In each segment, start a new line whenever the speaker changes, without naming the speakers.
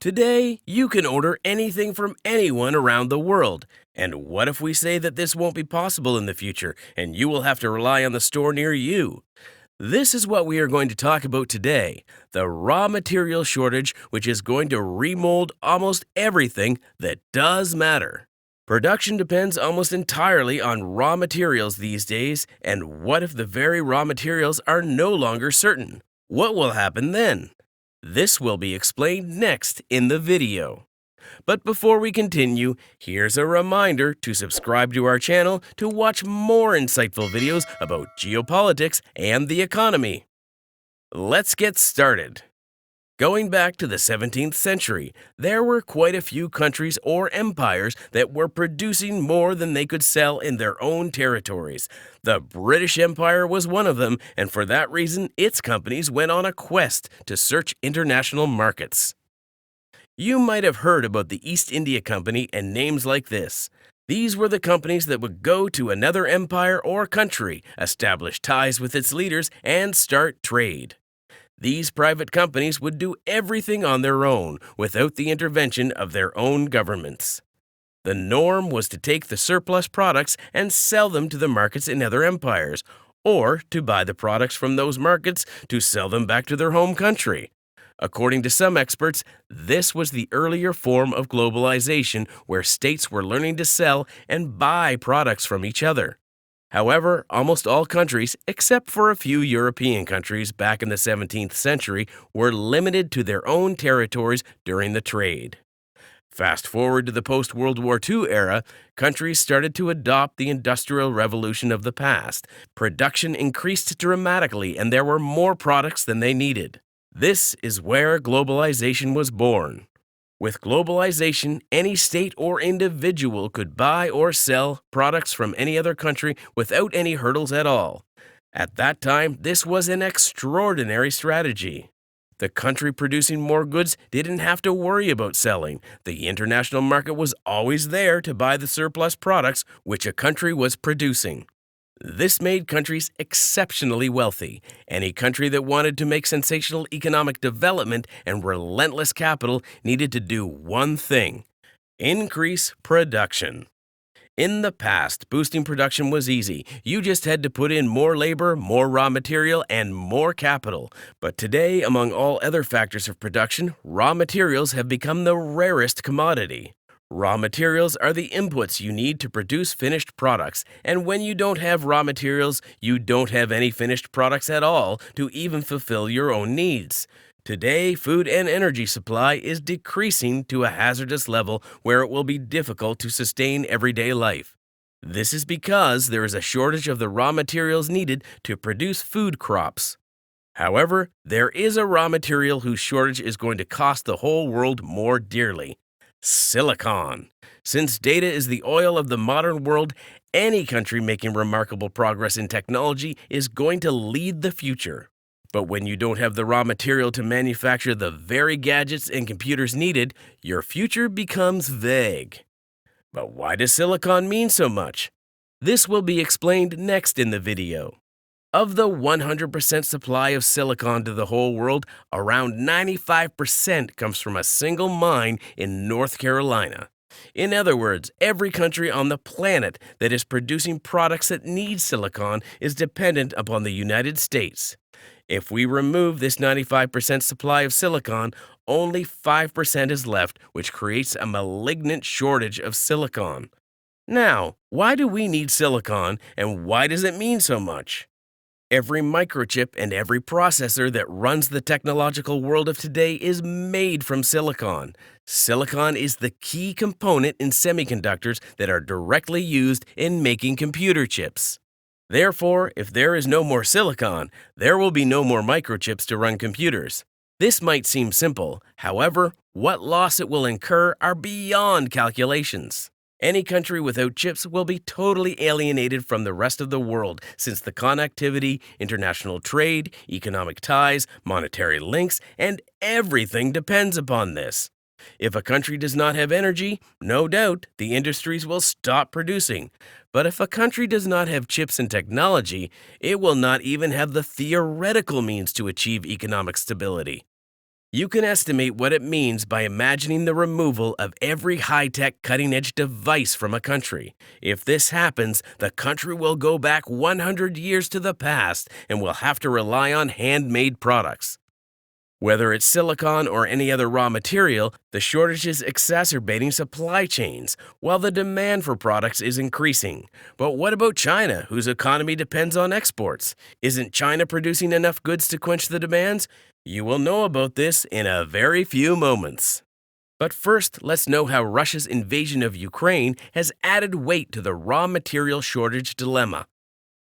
Today, you can order anything from anyone around the world. And what if we say that this won't be possible in the future and you will have to rely on the store near you? This is what we are going to talk about today, the raw material shortage, which is going to remold almost everything that does matter. Production depends almost entirely on raw materials these days, and what if the very raw materials are no longer certain? What will happen then? This will be explained next in the video. But before we continue, here's a reminder to subscribe to our channel to watch more insightful videos about geopolitics and the economy. Let's get started. Going back to the 17th century, there were quite a few countries or empires that were producing more than they could sell in their own territories. The British Empire was one of them, and for that reason, its companies went on a quest to search international markets. You might have heard about the East India Company and names like this. These were the companies that would go to another empire or country, establish ties with its leaders, and start trade. These private companies would do everything on their own, without the intervention of their own governments. The norm was to take the surplus products and sell them to the markets in other empires, or to buy the products from those markets to sell them back to their home country. According to some experts, this was the earlier form of globalization where states were learning to sell and buy products from each other. However, almost all countries, except for a few European countries back in the 17th century, were limited to their own territories during the trade. Fast forward to the post-World War II era, countries started to adopt the Industrial Revolution of the past. Production increased dramatically and there were more products than they needed. This is where globalization was born. With globalization, any state or individual could buy or sell products from any other country without any hurdles at all. At that time, this was an extraordinary strategy. The country producing more goods didn't have to worry about selling. The international market was always there to buy the surplus products which a country was producing. This made countries exceptionally wealthy. Any country that wanted to make sensational economic development and relentless capital needed to do one thing: increase production. In the past, boosting production was easy. You just had to put in more labor, more raw material, and more capital. But today, among all other factors of production, raw materials have become the rarest commodity. Raw materials are the inputs you need to produce finished products, and when you don't have raw materials, you don't have any finished products at all to even fulfill your own needs. Today, food and energy supply is decreasing to a hazardous level where it will be difficult to sustain everyday life. This is because there is a shortage of the raw materials needed to produce food crops. However, there is a raw material whose shortage is going to cost the whole world more dearly: silicon. Since data is the oil of the modern world, any country making remarkable progress in technology is going to lead the future. But when you don't have the raw material to manufacture the very gadgets and computers needed, your future becomes vague. But why does silicon mean so much? This will be explained next in the video. Of the 100% supply of silicon to the whole world, around 95% comes from a single mine in North Carolina. In other words, every country on the planet that is producing products that need silicon is dependent upon the United States. If we remove this 95% supply of silicon, only 5% is left, which creates a malignant shortage of silicon. Now, why do we need silicon, and why does it mean so much? Every microchip and every processor that runs the technological world of today is made from silicon. Silicon is the key component in semiconductors that are directly used in making computer chips. Therefore, if there is no more silicon, there will be no more microchips to run computers. This might seem simple. However, what loss it will incur are beyond calculations. Any country without chips will be totally alienated from the rest of the world, since the connectivity, international trade, economic ties, monetary links, and everything depends upon this. If a country does not have energy, no doubt the industries will stop producing. But if a country does not have chips and technology, it will not even have the theoretical means to achieve economic stability. You can estimate what it means by imagining the removal of every high-tech cutting-edge device from a country. If this happens, the country will go back 100 years to the past and will have to rely on handmade products. Whether it's silicon or any other raw material, the shortage is exacerbating supply chains, while the demand for products is increasing. But what about China, whose economy depends on exports? Isn't China producing enough goods to quench the demands? You will know about this in a very few moments. But first, let's know how Russia's invasion of Ukraine has added weight to the raw material shortage dilemma.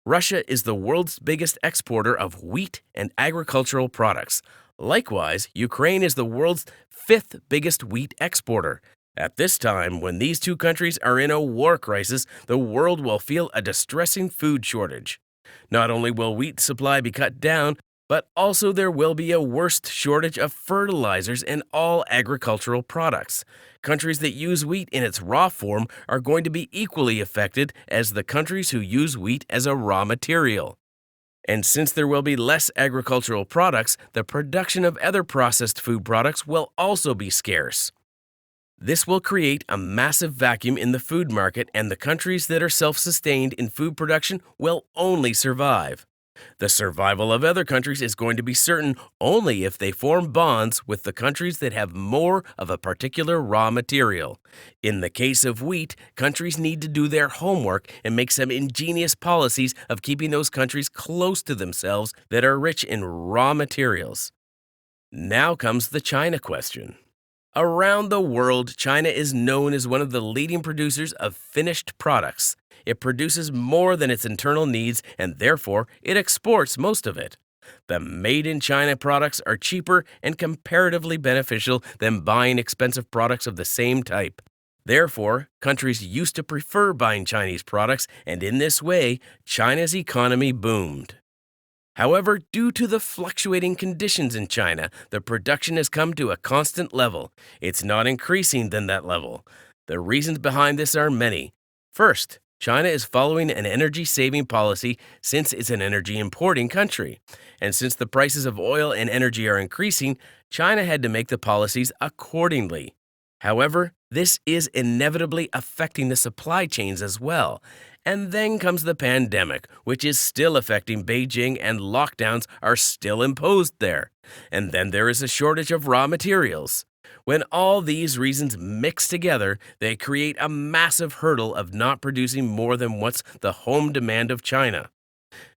Russia is the world's biggest exporter of wheat and agricultural products. Likewise, Ukraine is the world's fifth biggest wheat exporter. At this time, when these two countries are in a war crisis, the world will feel a distressing food shortage. Not only will wheat supply be cut down, but also there will be a worst shortage of fertilizers and all agricultural products. Countries that use wheat in its raw form are going to be equally affected as the countries who use wheat as a raw material. And since there will be less agricultural products, the production of other processed food products will also be scarce. This will create a massive vacuum in the food market, and the countries that are self-sustained in food production will only survive. The survival of other countries is going to be certain only if they form bonds with the countries that have more of a particular raw material. In the case of wheat, countries need to do their homework and make some ingenious policies of keeping those countries close to themselves that are rich in raw materials. Now comes the China question. Around the world, China is known as one of the leading producers of finished products. It produces more than its internal needs, and therefore it exports most of it. The made-in-China products are cheaper and comparatively beneficial than buying expensive products of the same type. Therefore, countries used to prefer buying Chinese products, and in this way, China's economy boomed. However, due to the fluctuating conditions in China, the production has come to a constant level. It's not increasing than that level. The reasons behind this are many. First, China is following an energy-saving policy since it's an energy-importing country. And since the prices of oil and energy are increasing, China had to make the policies accordingly. However, this is inevitably affecting the supply chains as well. And then comes the pandemic, which is still affecting Beijing, and lockdowns are still imposed there. And then there is a shortage of raw materials. When all these reasons mix together, they create a massive hurdle of not producing more than what's the home demand of China.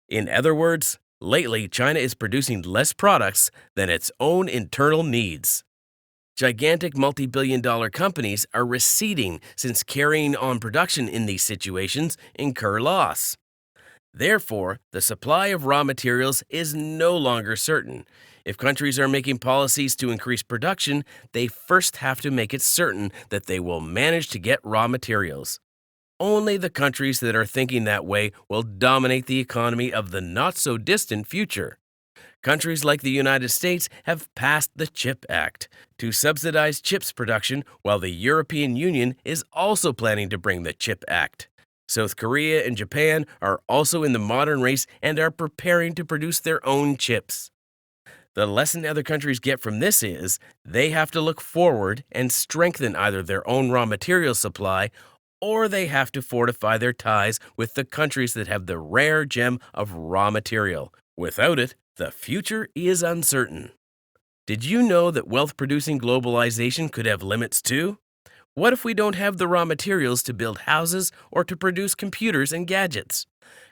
In other words, lately China is producing less products than its own internal needs. Gigantic multi-billion-dollar companies are receding since carrying on production in these situations incur loss. Therefore, the supply of raw materials is no longer certain. If countries are making policies to increase production, they first have to make it certain that they will manage to get raw materials. Only the countries that are thinking that way will dominate the economy of the not-so-distant future. Countries like the United States have passed the CHIP Act to subsidize chips production, while the European Union is also planning to bring the CHIP Act. South Korea and Japan are also in the modern race and are preparing to produce their own chips. The lesson other countries get from this is they have to look forward and strengthen either their own raw material supply, or they have to fortify their ties with the countries that have the rare gem of raw material. Without it, the future is uncertain. Did you know that wealth-producing globalization could have limits too? What if we don't have the raw materials to build houses or to produce computers and gadgets?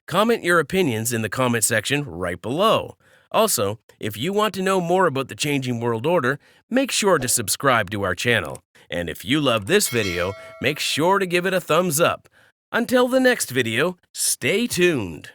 Comment your opinions in the comment section right below. Also, if you want to know more about the changing world order, make sure to subscribe to our channel. And if you love this video, make sure to give it a thumbs up. Until the next video, stay tuned.